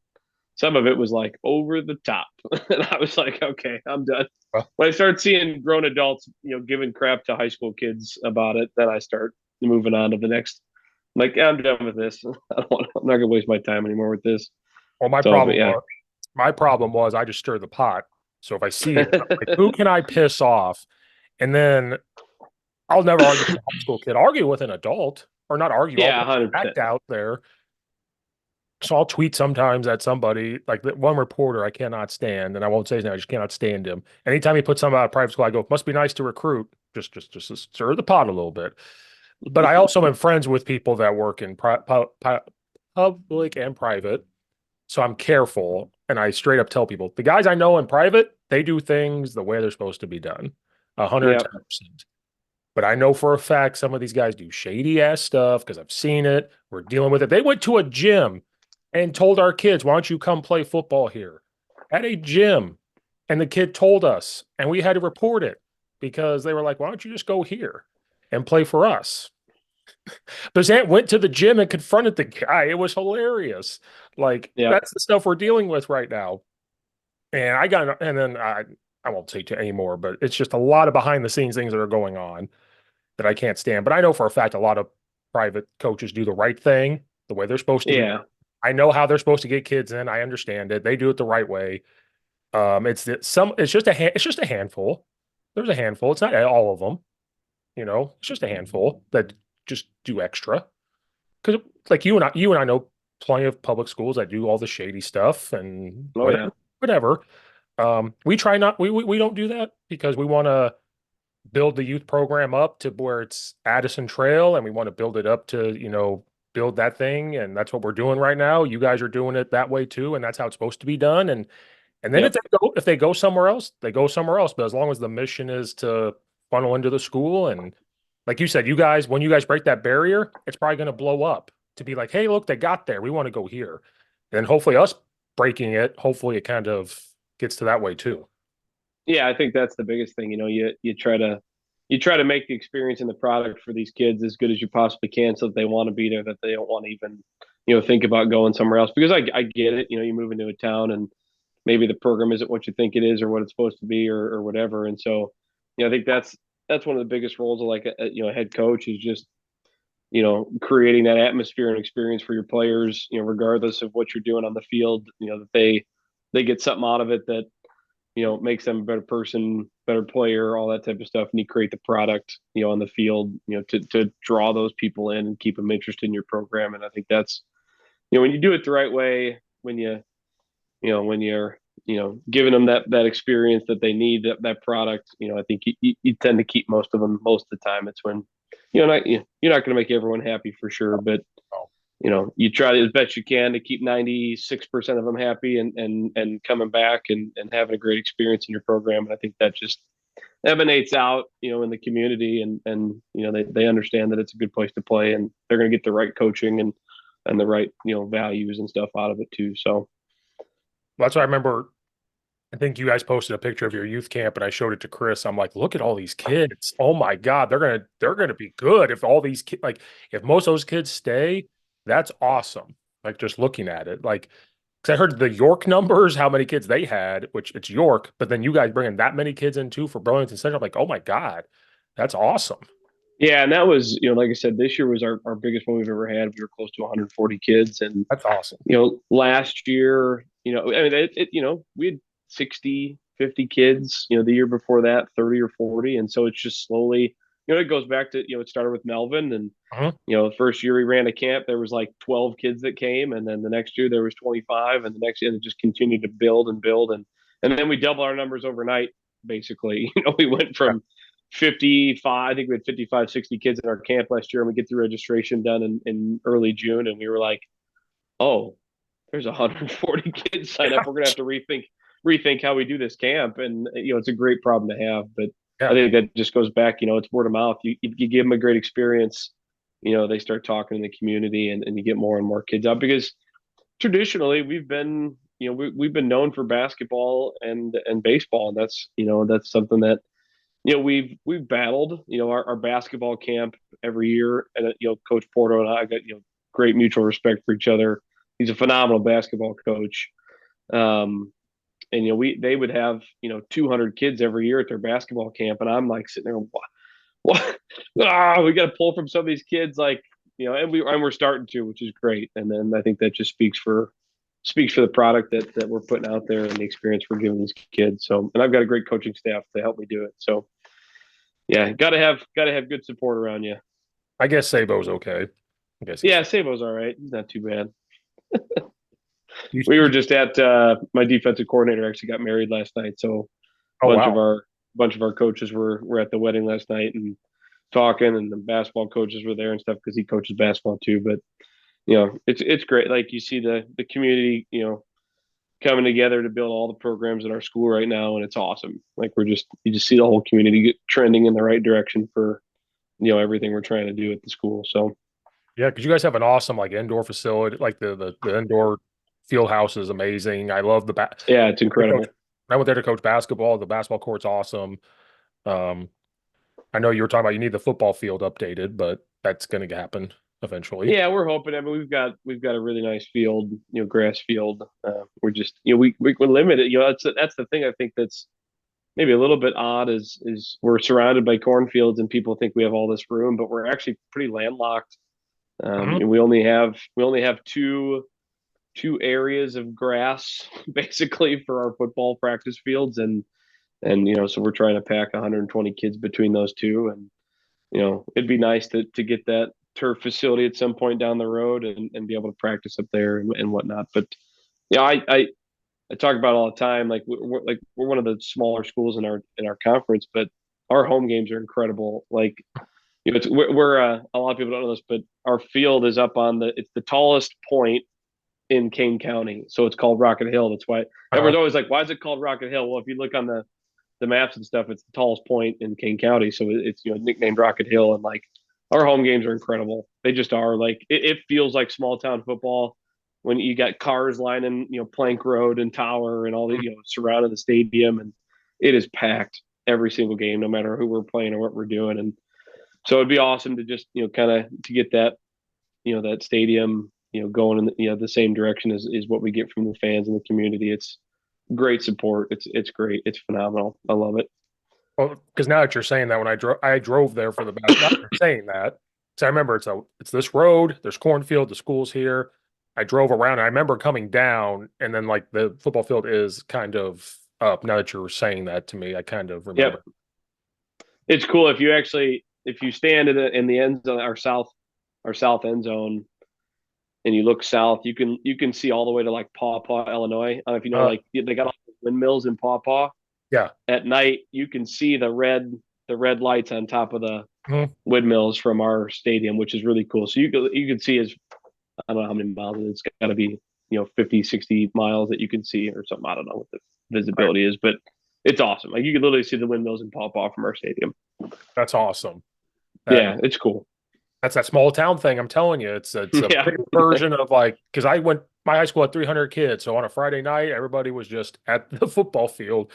some of it was like over the top. And I was like, okay, I'm done. Well, When I start seeing grown adults, giving crap to high school kids about it, then I start moving on to the next. I'm like, yeah, I'm done with this. I'm not gonna waste my time anymore with this. well, So, but yeah, my problem was I just stir the pot. So if I see it, I'm like, who can I piss off? And then I'll never argue with a high school kid. Argue with an adult, or not argue. I'll Yeah, 100%. act out there. So I'll tweet sometimes at somebody, like the one reporter I cannot stand, and I won't say his name. I just cannot stand him. Anytime he puts something out of private school, I go, "Must be nice to recruit." Just to stir the pot a little bit. But I also am friends with people that work in public and private, so I'm careful, and I straight up tell people the guys I know in private, they do things the way they're supposed to be done, Yep. 110%. But I know for a fact some of these guys do shady ass stuff because I've seen it. We're dealing with it. They went to a gym and told our kids, "Why don't you come play football here?" At a gym. And the kid told us, and we had to report it because they were like, "Why don't you just go here and play for us?" Bazant went to the gym and confronted the guy. It was hilarious. Like, Yep. that's the stuff we're dealing with right now. And and then I won't say to anymore, but it's just a lot of behind the scenes things that are going on that I can't stand. But I know for a fact a lot of private coaches do the right thing the way they're supposed to be done. Yeah. I know how they're supposed to get kids in. I understand it. They do it the right way. It's just it's just a handful. There's a handful. It's not all of them. It's just a handful that just do extra. Because like you and I know plenty of public schools that do all the shady stuff and Oh yeah. whatever. We try not we don't do that because we want to build the youth program up to where it's Addison Trail, and we want to build it up to, build that thing. And that's what we're doing right now. You guys are doing it that way too. And that's how it's supposed to be done. And then Yep. if they go somewhere else, they go somewhere else. But as long as the mission is to funnel into the school, and like you said, when you guys break that barrier, it's probably going to blow up to be like, hey, look, they got there. We want to go here. And hopefully us breaking it, hopefully it kind of gets to that way too. Yeah, I think that's the biggest thing. You try to make the experience and the product for these kids as good as you possibly can, so that they want to be there, that they don't want to even think about going somewhere else. Because I get it. You move into a town and maybe the program isn't what you think it is or what it's supposed to be, or whatever. And so, I think that's one of the biggest roles of like a head coach, is just creating that atmosphere and experience for your players, regardless of what you're doing on the field, that they get something out of it that makes them a better person, better player, all that type of stuff. And you create the product, on the field, to draw those people in and keep them interested in your program. And I think that's, when you do it the right way, when you're, giving them that experience that they need, that product, I think you tend to keep most of them most of the time. It's when, you're not going to make everyone happy for sure, but Oh, you try as best you can to keep 96% of them happy, and coming back and having a great experience in your program. And I think that just emanates out, in the community, and they understand that it's a good place to play, and they're going to get the right coaching and the right, values and stuff out of it too. So that's what I remember. I think you guys posted a picture of your youth camp and I showed it to Chris. I'm like, look at all these kids. Oh my God, they're gonna be good if all these kids, like, if most of those kids stay, that's awesome. Like, just looking at it, like, because I heard the York numbers, how many kids they had, which it's York, but then you guys bringing that many kids in too for Burlington Central. I'm like, oh my God, that's awesome. yeah, and that was, like I said, this year was our biggest one we've ever had. We were close to 140 kids, and That's awesome. last year, I mean, we had 60, 50 kids, the year before that, 30 or 40. And so it's just slowly, it goes back to, it started with Melvin, and, Uh-huh. the first year we ran a camp, there was like 12 kids that came. And then the next year there was 25, and the next year it just continued to build and build. And then we double our numbers overnight, basically. We went from 55, I think we had 55, 60 kids in our camp last year, and we get the registration done in early June. And we were like, oh, there's 140 kids sign up. We're gonna have to rethink how we do this camp. And it's a great problem to have. But I Yeah. think that just goes back, it's word of mouth. You give them a great experience, they start talking in the community, and you get more and more kids out, because traditionally we've been, we've been known for basketball and baseball. And that's something that, we've battled, our basketball camp every year. And Coach Porto and I got, great mutual respect for each other. He's a phenomenal basketball coach. And they would have 200 kids every year at their basketball camp, and I'm like sitting there, what? We got to pull from some of these kids, like, and we're starting to, which is great. And then I think that just speaks for the product that we're putting out there, and the experience we're giving these kids. So, and I've got a great coaching staff to help me do it. So Yeah, gotta have good support around you. I guess Sabo's okay. I guess he's Yeah, fine. Sabo's all right. He's not too bad. You, We were you- just at my defensive coordinator actually got married last night, so a oh wow. bunch of our coaches were at the wedding last night and talking, and the basketball coaches were there and stuff because he coaches basketball too. But it's great. Like you see the community, coming together to build all the programs in our school right now, and it's awesome. Like you just see the whole community trending in the right direction for everything we're trying to do at the school. So Yeah, because you guys have an awesome like indoor facility, like the indoor field house is amazing. I love yeah, it's the coach. incredible. I went there to coach basketball. The basketball court's awesome. Um, I know you were talking about you need the football field updated, but that's going to happen eventually. Yeah, we're hoping. I mean, we've got a really nice field, grass field. We're just we're limited. That's the thing I think that's maybe a little bit odd is we're surrounded by cornfields and people think we have all this room, but we're actually pretty landlocked. Hmm. And we only have two areas of grass basically for our football practice fields, and so we're trying to pack 120 kids between those two, and it'd be nice to get that turf facility at some point down the road and be able to practice up there and whatnot. But yeah, I talk about it all the time. We're one of the smaller schools in our conference, but our home games are incredible. Like we're a lot of people don't know this, but our field is up on it's the tallest point in Kane County, so it's called Rocket Hill. That's why Uh, everyone's always like, "Why is it called Rocket Hill?" Well, if you look on the maps and stuff, it's the tallest point in Kane County, so it's nicknamed Rocket Hill. And like our home games are incredible. They just are. Like it feels like small town football when you got cars lining Plank Road and Tower and all the surrounding the stadium, and it is packed every single game, no matter who we're playing or what we're doing. And so it'd be awesome to just kind of to get that stadium going in the same direction as what we get from the fans and the community. It's great support. It's great. It's phenomenal. I love it. well, because now that you're saying that, when I drove there for the basketball, now that you're saying that, so I remember it's this road. There's cornfield. The school's here. I drove around. And I remember coming down, and then like the football field is kind of up. Now that you're saying that to me, I kind of Yep. remember. It's cool if you stand in the end zone, our south end zone, and you look south, you can see all the way to like Paw Paw, Illinois. I don't know if you know, Uh, like they got all the windmills in Paw Paw. yeah. At night, you can see the red lights on top of the Mhm. windmills from our stadium, which is really cool. So you can see as I don't know how many miles it's got to be, 50, 60 miles that you can see or something. I don't know what the Right. visibility is, but it's awesome. Like you can literally see the windmills in Paw Paw from our stadium. That's awesome. That Yeah, it's cool. that's that small town thing. I'm telling you, it's a Yeah. bigger version of like because my high school had 300 kids, so on a Friday night, everybody was just at the football field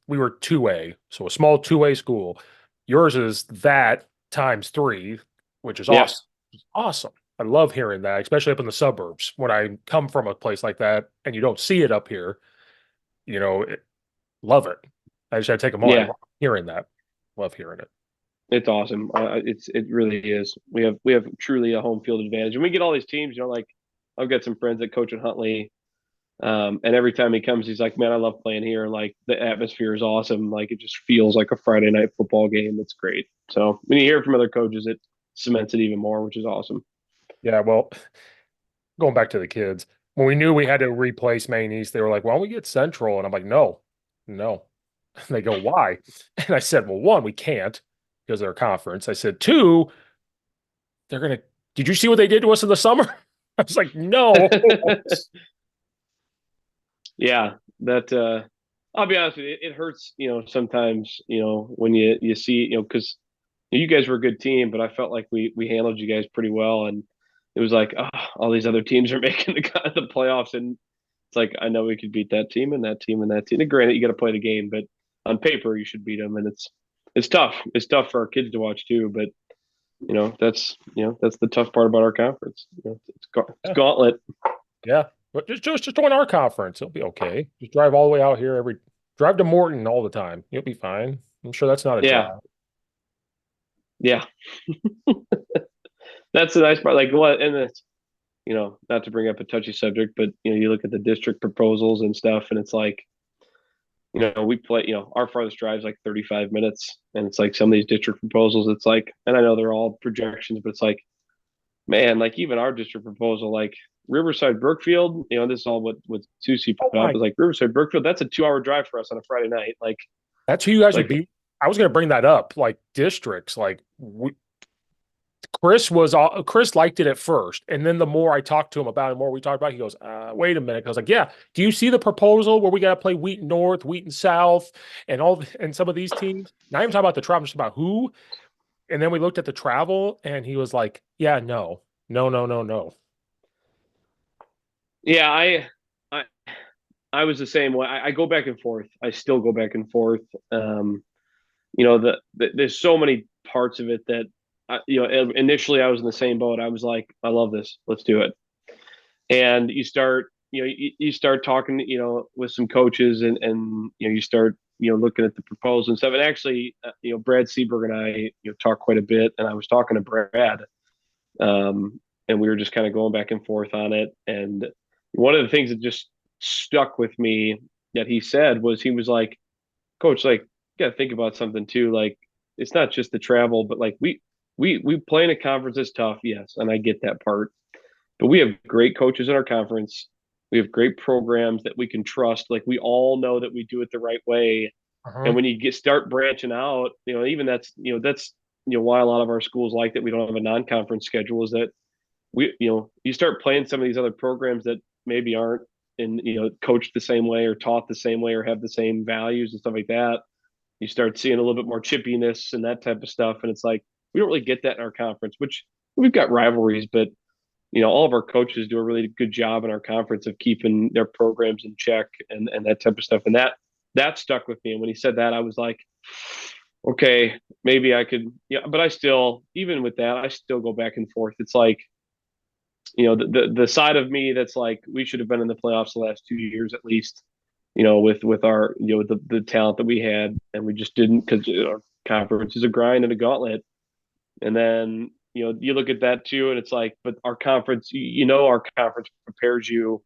we were 2A, so a small 2A school. Yours is that times three, which is Yeah. awesome. It's awesome. I love hearing that, especially up in the suburbs. When I come from a place like that and you don't see it up here, you know, love it. I just had to take a moment. I Yeah. love hearing that. Love hearing it. It's awesome. It really is. We have truly a home field advantage, and we get all these teams. Like I've got some friends that coach at Huntley, and every time he comes, he's like, "Man, I love playing here. Like the atmosphere is awesome. Like it just feels like a Friday night football game. It's great." So when you hear from other coaches, it cements it even more, which is awesome. Yeah, well, going back to the kids, when we knew we had to replace Maine East, they were like, "Why don't we get Central?" And I'm like, "No, no." And they go, "Why?" And I said, "Well, one, we can't because they're a conference." I said, "Two, they're gonna. Did you see what they did to us in the summer?" I was like, "No." Yeah, that I'll be honest with you, it hurts, sometimes, when you see, because you guys were a good team, but I felt like we handled you guys pretty well, and it was like, oh, all these other teams are making the playoffs, and it's like I know we could beat that team and that team and that team. And granted, you got to play the game, but on paper you should beat them, and it's tough. It's tough for our kids to watch too, but that's the tough part about our conference. It's Yeah, gauntlet. yeah. But just join our conference. It'll be okay. Just drive all the way out here drive to Morton all the time. You'll be fine. I'm sure that's not a Yeah, drive. yeah. That's the nice part. Like what, and it's not to bring up a touchy subject, but you look at the district proposals and stuff, and it's like we play, our farthest drive is like 35 minutes. And it's like some of these district proposals, it's like, and I know they're all projections, but it's like, man, like even our district proposal, like Riverside Brookfield, this is all what Susie Oh put up my, is like Riverside Brookfield. That's a 2 hour drive for us on a Friday night. that's who you guys would Like, be. I was going to bring that up, like districts. Chris liked it at first, and then the more I talked to him about it, the more we talked about it, he goes, wait a minute. I was like, yeah, do you see the proposal where we got to play Wheaton North, Wheaton South, and some of these teams? Not even talking about the travel, just about who. And then we looked at the travel, and he was like, yeah, no, no, no, no, no. yeah, I, I was the same way. I go back and forth. I still go back and forth. There's so many parts of it that, initially I was in the same boat. I was like, I love this. Let's do it. And you start talking, with some coaches and you start, looking at the proposal and stuff. And actually, Brad Seberg and I, talk quite a bit. And I was talking to Brad, and we were just kind of going back and forth on it. And one of the things that just stuck with me that he said was he was like, Coach, like, you got to think about something too. Like, it's not just the travel, but like we play in a conference that's tough, yes, and I get that part. But we have great coaches in our conference. We have great programs that we can trust. Like we all know that we do it the right way. And Uh-huh. when you start branching out, even that's why a lot of our schools like that we don't have a non-conference schedule is that you start playing some of these other programs that maybe aren't in coached the same way or taught the same way or have the same values and stuff like that. You start seeing a little bit more chippiness and that type of stuff, and it's like we don't really get that in our conference. Which we've got rivalries, but all of our coaches do a really good job in our conference of keeping their programs in check and that type of stuff. And that stuck with me. And when he said that, I was like, okay, maybe I could, yeah. But I still, even with that, I still go back and forth. It's like, the side of me that's like we should have been in the playoffs the last 2 years at least, with our the talent that we had, and we just didn't because our conference is a grind and a gauntlet. And then you look at that too, and it's like, but our conference, our conference prepares you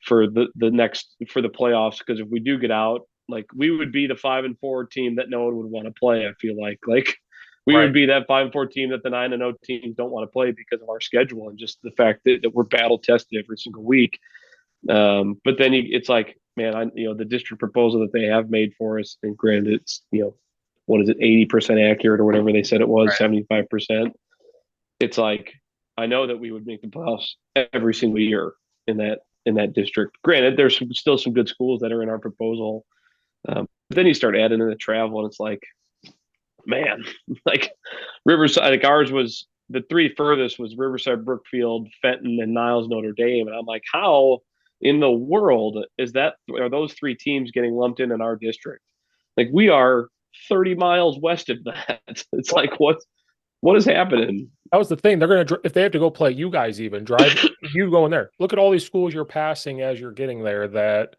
for the next for the playoffs because if we do get out, like we would be the 5-4 team that no one would want to play. I feel like we would Right. be that 5-4 team that the 9-0 teams don't want to play because of our schedule and just the fact that we're battle tested every single week. But then it's like, man, the district proposal that they have made for us, and granted, it's what is it, 80% accurate or whatever they said it was, Right. 75%. It's like I know that we would make the playoffs every single year in that district. Granted, there's still some good schools that are in our proposal, but then you start adding in the travel, and it's like, man, like Riverside, like ours was the three furthest was Riverside, Brookfield, Fenton, and Niles Notre Dame, and I'm like, how in the world are those three teams getting lumped in our district? Like we are 30 miles west of that. It's Well, like what is happening? that was the thing. They're going to, if they have to go play you guys, even drive you going there. Look at all these schools you're passing as you're getting there that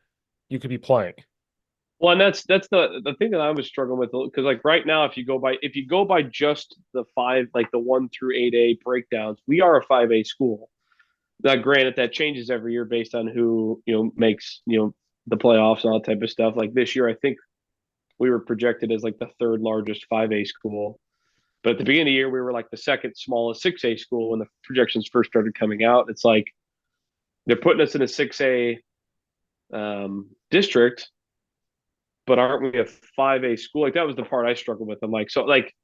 you could be playing. Well, and that's the thing that I was struggling with because like right now, if you go by just the five, like the 1 through 8A breakdowns, we are a 5A school. Now, granted, that changes every year based on who makes the playoffs and all that type of stuff. Like this year, I think we were projected as like the third largest 5A school, but at the beginning of the year, we were like the second smallest 6A school when the projections first started coming out. It's like they're putting us in a 6A district, but aren't we a 5A school? Like that was the part I struggled with. I'm like, so like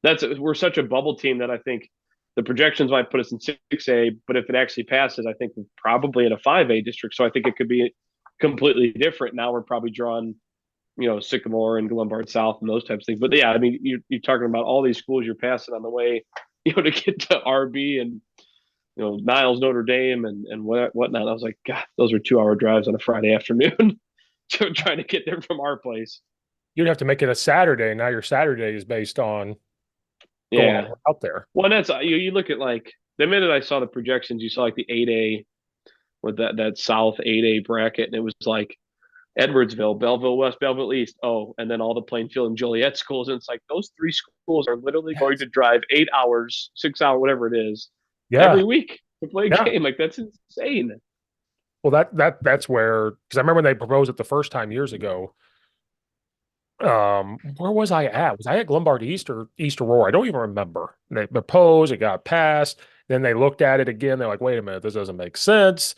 we're such a bubble team that I think the projections might put us in 6A, but if it actually passes, I think we're probably in a 5A district. So I think it could be completely different. Now we're probably drawing, Sycamore and Lombard South and those types of things. But yeah, I mean, you're talking about all these schools you're passing on the way, to get to RB and Niles Notre Dame and whatnot. I was like, God, those are 2 hour drives on a Friday afternoon. Trying to get there from our place. You'd have to make it a Saturday. Now your Saturday is based on going Yeah. all out there. Well, that's you look at like the minute I saw the projections, you saw like the 8A with that South 8A bracket, and it was like Edwardsville, Belleville West, Belleville East. Oh, and then all the Plainfield and Joliet schools, and it's like those three schools are literally going Yes. to drive 8 hours, 6 hour, whatever it is, Yeah. every week to play a Yeah. game. Like that's insane. Well, that's where, because I remember when they proposed it the first time years ago, Where was I at? Was I at Lombard East or East Aurora? I don't even remember. They proposed, it got passed. Then they looked at it again. They're like, wait a minute, this doesn't make sense.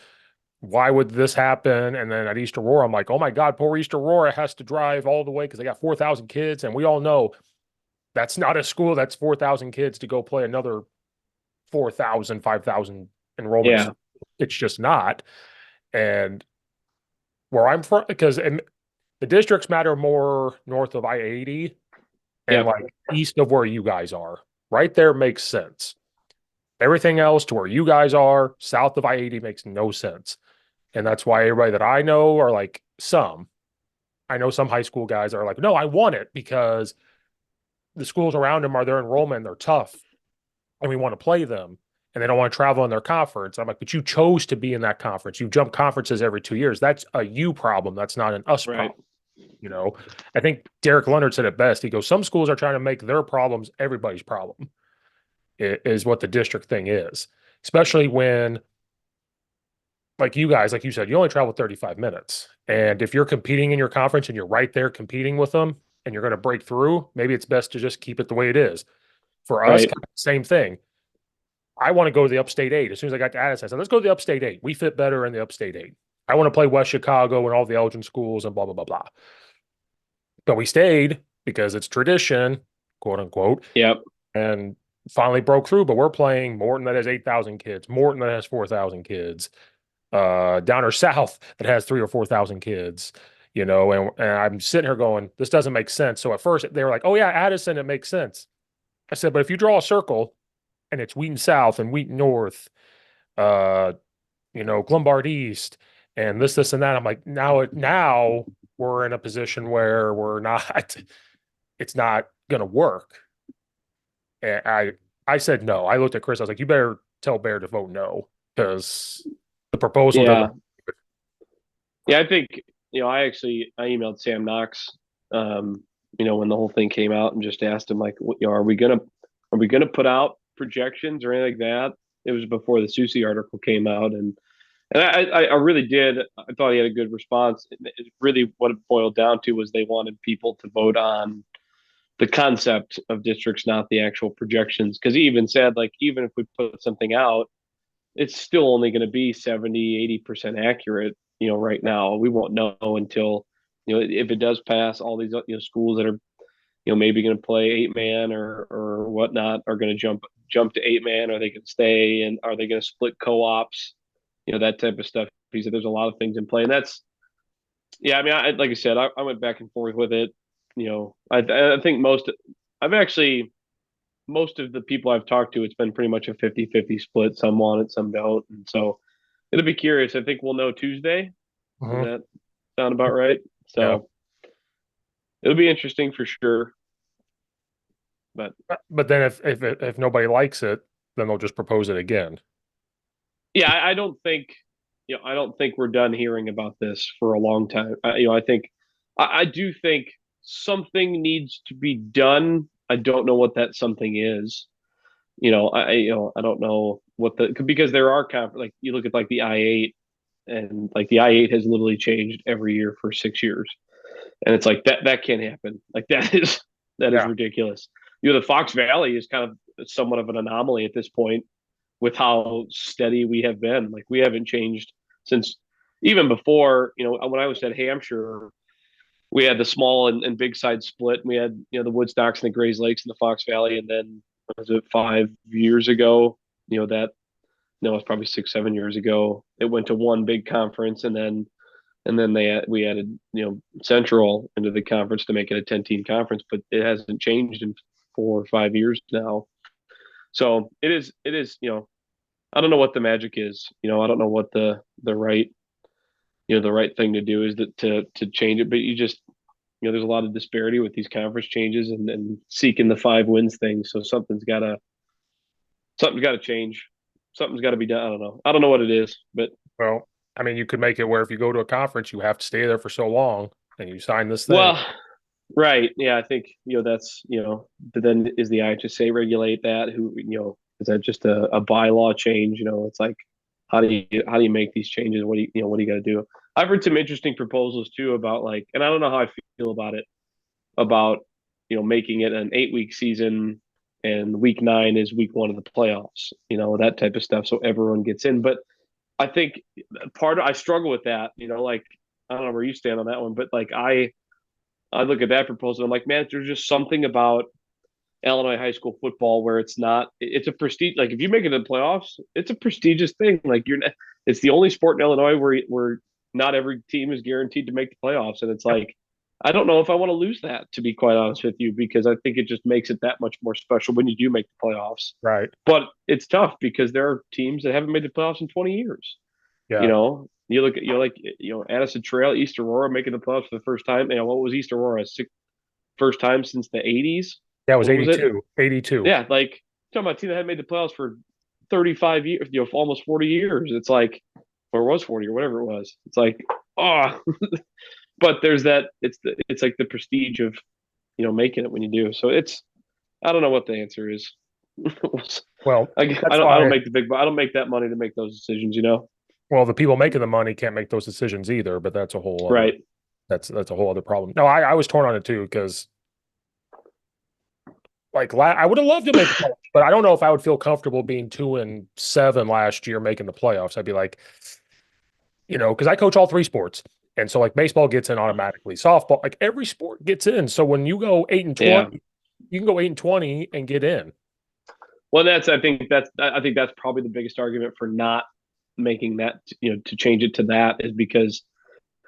Why would this happen? And then at East Aurora, I'm like, oh my God, poor East Aurora has to drive all the way because they got 4,000 kids. And we all know that's not a school that's 4,000 kids to go play another 4,000, 5,000 enrollments. Yeah. It's just not. And where I'm from, because the districts matter more north of I-80 and Yep. like east of where you guys are. Right there makes sense. Everything else to where you guys are, south of I-80 makes no sense. And that's why everybody that I know are like I know some high school guys are like, no, I want it because the schools around them are their enrollment, they're tough, and we want to play them. And they don't want to travel in their conference. I'm like, but you chose to be in that conference. You jump conferences every 2 years. That's a you problem. That's not an us Right. problem. You know, I think Derek Leonard said it best. He goes, some schools are trying to make their problems everybody's problem, is what the district thing is, especially when, like you guys, like you said, you only travel 35 minutes. And if you're competing in your conference and you're right there competing with them and you're going to break through, maybe it's best to just keep it the way it is. For us, Right. kind of same thing. I want to go to the upstate eight. As soon as I got to Addison, I said, let's go to the upstate eight. We fit better in the upstate eight. I want to play West Chicago and all the Elgin schools and blah, blah, blah, blah. But we stayed because it's tradition, quote unquote, Yep. and finally broke through. But we're playing Morton that has 8,000 kids, Morton that has 4,000 kids, Downer South that has 3 or 4,000 kids, and I'm sitting here going, this doesn't make sense. So at first they were like, oh yeah, Addison, it makes sense. I said, but if you draw a circle and it's Wheaton South and Wheaton North, uh, Glenbard East and this and that, I'm like, now we're in a position where we're not, it's not gonna work. And I said no. I looked at Chris, I was like, you better tell Bear to vote no, because the proposal Yeah. doesn't. Yeah. I think, I emailed Sam Knox, um, when the whole thing came out and just asked him like, are we gonna put out projections or anything like that? It was before the Susie article came out, and I really did. I thought he had a good response. Really, what it boiled down to was they wanted people to vote on the concept of districts, not the actual projections. Because he even said, like, even if we put something out, it's still only going to be 70, 80% accurate. Right now, we won't know until, if it does pass, all these, schools that are, maybe going to play 8-man or whatnot are going to jump to 8-man. Are they going to stay, and are they going to split co-ops? That type of stuff. He said there's a lot of things in play, and that's, yeah. I mean, like I said, I went back and forth with it. I think I've actually, most of the people I've talked to, it's been pretty much a 50-50 split. Some want it, some don't. And so it'll be curious. I think we'll know Tuesday. Does Mhm. that sound about right? Yeah. So it'll be interesting for sure. But But then if nobody likes it, then they'll just propose it again. yeah, I don't think, I don't think we're done hearing about this for a long time. I think, I do think something needs to be done. I don't know what that something is. I don't know what because there are like you look at like the I-8, and like the I-8 has literally changed every year for 6 years, and it's like that can't happen. Like that is Yeah. ridiculous. The Fox Valley is kind of somewhat of an anomaly at this point with how steady we have been. Like we haven't changed since even before. When I was at Hampshire, we had the small and big side split. We had the Woodstocks and the Grays Lakes and the Fox Valley, and then was it 5 years ago? That no, it was probably 6 7 years ago. It went to one big conference, and then we added Central into the conference to make it a 10-team conference, but it hasn't changed in 4 or 5 years now. So it is. I don't know what the magic is. I don't know what the right the right thing to do is to change it. But you just there's a lot of disparity with these conference changes and seeking the 5 wins thing. So something's got to change. Something's got to be done. I don't know. I don't know what it is, but Well, I mean, you could make it where if you go to a conference, you have to stay there for so long and you sign this thing. well, right. Yeah, I think that's but then is the IHSA regulate that? Who is that just a bylaw change? It's like how do you make these changes? What do you got to do? I've heard some interesting proposals too about like, and I don't know how I feel about it. about, making it an 8-week season and week 9 is week 1 of the playoffs, that type of stuff. So everyone gets in. But I think I struggle with that, like, I don't know where you stand on that one, but like, I look at that proposal. I'm like, man, there's just something about Illinois high school football where it's a prestige. Like if you make it to the playoffs, it's a prestigious thing. Like it's the only sport in Illinois where not every team is guaranteed to make the playoffs. And it's Yep. like, I don't know if I want to lose that, to be quite honest with you, because I think it just makes it that much more special when you do make the playoffs. Right. But it's tough because there are teams that haven't made the playoffs in 20 years. Yeah. You look at Addison Trail, East Aurora making the playoffs for the first time. What was East Aurora? First time since the 80s. Yeah, it was What was it? 82. 82. Yeah, like talking about a team that had made the playoffs for 35 years, almost 40 years. It's like, or it was 40 or whatever it was. It's like, oh, but there's that. It's like the prestige of making it when you do. So I don't know what the answer is. Well, I that's don't why, make I don't make that money to make those decisions. well, the people making the money can't make those decisions either, but that's a whole other, Right? that's a whole other problem. No, I was torn on it too, because like I would have loved to make the playoffs, but I don't know if I would feel comfortable being 2-7 last year making the playoffs. I'd be like, because I coach all three sports. And so like baseball gets in automatically. Softball, like every sport gets in. So when you go 8 and Yeah. 20, you can go 8 and 20 and get in. Well, I think that's probably the biggest argument for not making that, to change it to that, is because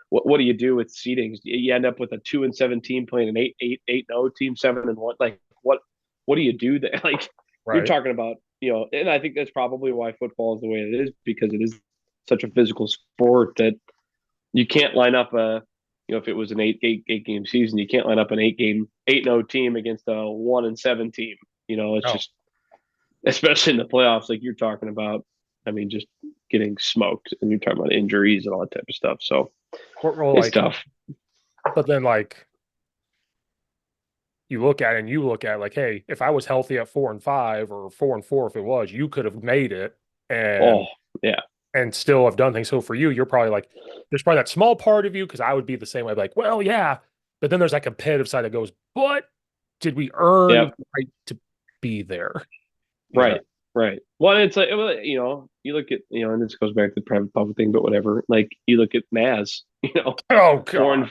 what do you do with seedings? You end up with a 2-17 playing an 8-0 team, 7-1. Like what do you do there? Like you're Right. talking about, and I think that's probably why football is the way it is, because it is such a physical sport that you can't line up if it was an eight game season, you can't line up an 8-0 team against a 1-7 team. It's No. just, especially in the playoffs, like you're talking about. I mean, just getting smoked, and you're talking about injuries and all that type of stuff. So Or it's like, tough. but then like you look at it and you look at like, hey, if I was healthy at 4-5 or 4-4, if it was, you could have made it Oh, and yeah. still have done things. So for you, you're probably like, there's probably that small part of you, because I would be the same way, like, well, yeah. But then there's that competitive side that goes, but did we earn the Yep. right to be there? You know? Right. Right. Well, it's like, you look at, and this goes back to the private public thing, but whatever. Like you look at Naz, Oh four God.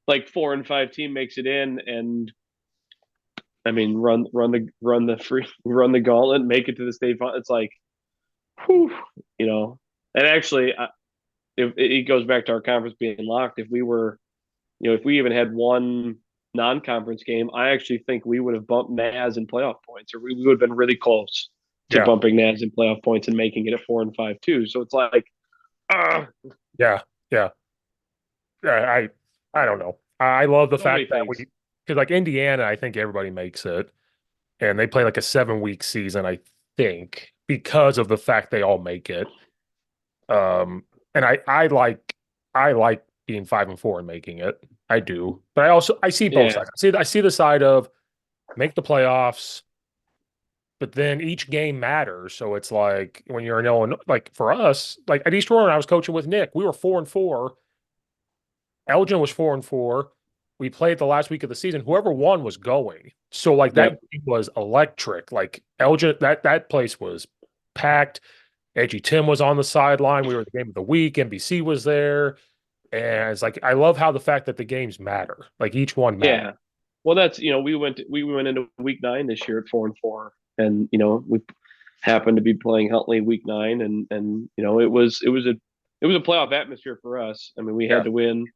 and 4-5 team makes it in, and I mean, run the gauntlet, make it to the state final. It's like, whew, and actually, if it goes back to our conference being locked, if we were, if we even had one non-conference game, I actually think we would have bumped Naz in playoff points, or we would have been really close to Yeah. bumping Naz in playoff points and making it at 4-5 too. So it's like, uh, Yeah. Yeah. I don't know. I love the so many fact that things. because like Indiana, I think everybody makes it, and they play like a 7-week season, I think, because of the fact they all make it. And I like being 5-4 and making it. I do, but I see both Yeah, sides. I see the side of make the playoffs, but then each game matters. So it's like when you're in Illinois, like for us, like at East Aurora, I was coaching with Nick. We were 4-4. Elgin was 4-4. We played the last week of the season. Whoever won was going. So like that yep, game was electric. Like Elgin, that place was packed. Edgy Tim was on the sideline. We were the game of the week. NBC was there. And it's like I love how the fact that the games matter. Like each one matters. yeah. Well, that's we went into week 9 this year at 4-4, and we happened to be playing Huntley week 9, and it was a playoff atmosphere for us. I mean, we Yeah. had to win,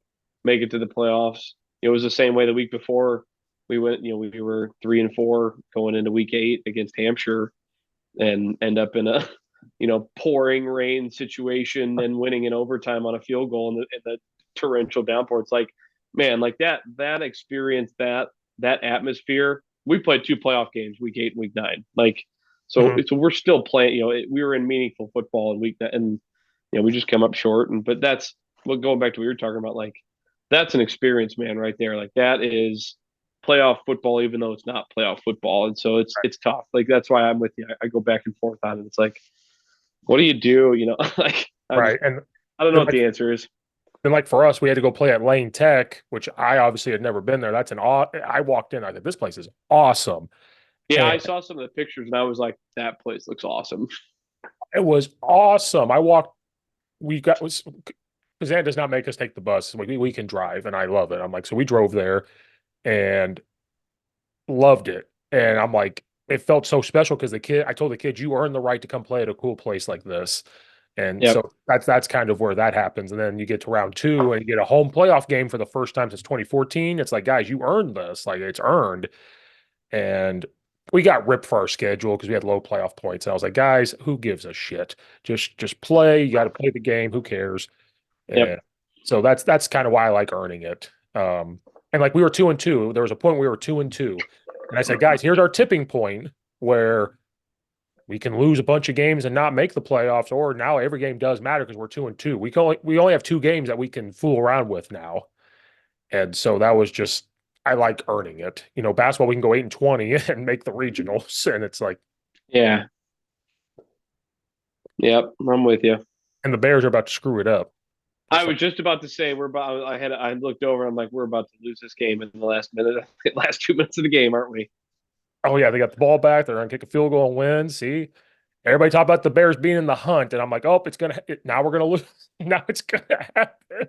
make it to the playoffs. It was the same way the week before we went. We were 3-4 going into week 8 against Hampshire, and end up in a pouring rain situation and winning in overtime on a field goal in the torrential downpour. It's like, man, like that experience, that atmosphere. We played 2 playoff games, week 8 and week 9. Like, so Mhm. we're still playing. We were in meaningful football in week 9, and we just come up short. And but that's what going back to what you were talking about. Like, that's an experience, man, right there. Like that is playoff football, even though it's not playoff football. And so it's tough. Like that's why I'm with you. I go back and forth on it. It's like, what do you do? Like Right. And I don't know then what the answer is. And like for us, we had to go play at Lane Tech, which I obviously had never been there. That's I walked in, I said, this place is awesome. Yeah, And I saw some of the pictures and I was like, that place looks awesome. it was awesome. We got was Kazan does not make us take the bus. We can drive, and I love it. I'm like, so we drove there and loved it. And I'm like, it felt so special because I told the kids, you earn the right to come play at a cool place like this. And Yep. so that's kind of where that happens. And then you get to round two and you get a home playoff game for the first time since 2014. It's like, guys, you earned this. Like it's earned. And we got ripped for our schedule because we had low playoff points. And I was like, guys, who gives a shit? Just play. You got to play the game. Who cares? And Yep. so that's kind of why I like earning it. And like we were 2-2. There was a point we were 2-2. And I said, guys, here's our tipping point where we can lose a bunch of games and not make the playoffs, or now every game does matter because we're 2-2. We only have two games that we can fool around with now. And so that was just I like earning it. Basketball we can go 8-20 and make the regionals. And it's like Yeah. Yep. I'm with you. and the Bears are about to screw it up. I Just was like, just about to say I looked over, I'm like, we're about to lose this game in the last minute, last 2 minutes of the game, aren't we? oh yeah, they got the ball back, they're gonna kick a field goal and win. See? Everybody talk about the Bears being in the hunt, and I'm like, oh, now we're gonna lose. Now it's gonna happen.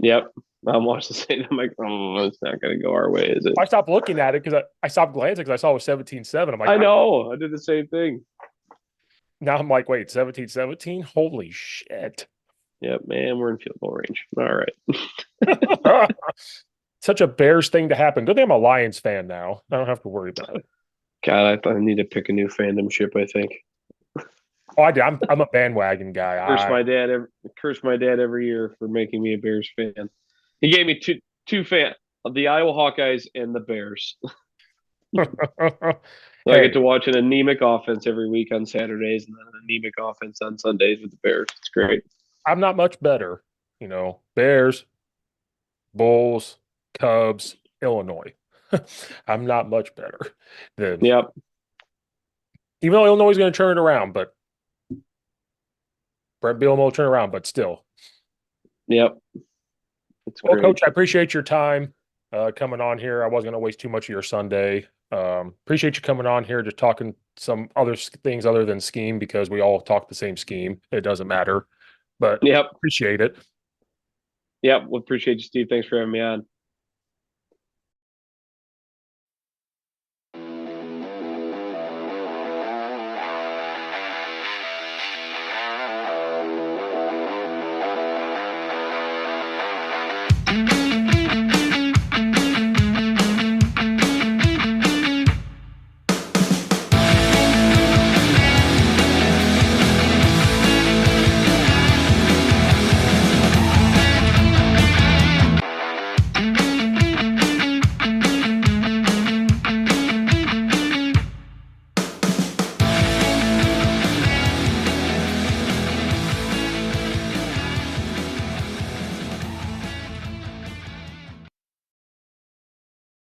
Yep. I'm watching the same. I'm like, oh, it's not gonna go our way, is it? I stopped looking at it because I stopped glancing because I saw it was 17-7. I'm like, I know. I did the same thing. now I'm like, wait, 17-17? Holy shit. Yep, man, we're in field goal range. All right. Such a Bears thing to happen. Good thing I'm a Lions fan now. I don't have to worry about it. God, I need to pick a new fandom ship, I think. Oh, I did. I'm a bandwagon guy. Curse my dad every year for making me a Bears fan. He gave me two fan of the Iowa Hawkeyes and the Bears. So I get Hey, to watch an anemic offense every week on Saturdays and then an anemic offense on Sundays with the Bears. It's great. I'm not much better. Bears, Bulls, Cubs, Illinois. I'm not much better than Yep. even though Illinois is going to turn it around, but Brett Bielema will turn around, but still. Yep. It's Well, great. Coach, I appreciate your time coming on here. I wasn't going to waste too much of your Sunday. Appreciate you coming on here, just talking some other things other than scheme because we all talk the same scheme. It doesn't matter, but Yep. appreciate it. Yep. Well, appreciate you, Steve. Thanks for having me on. Thank you.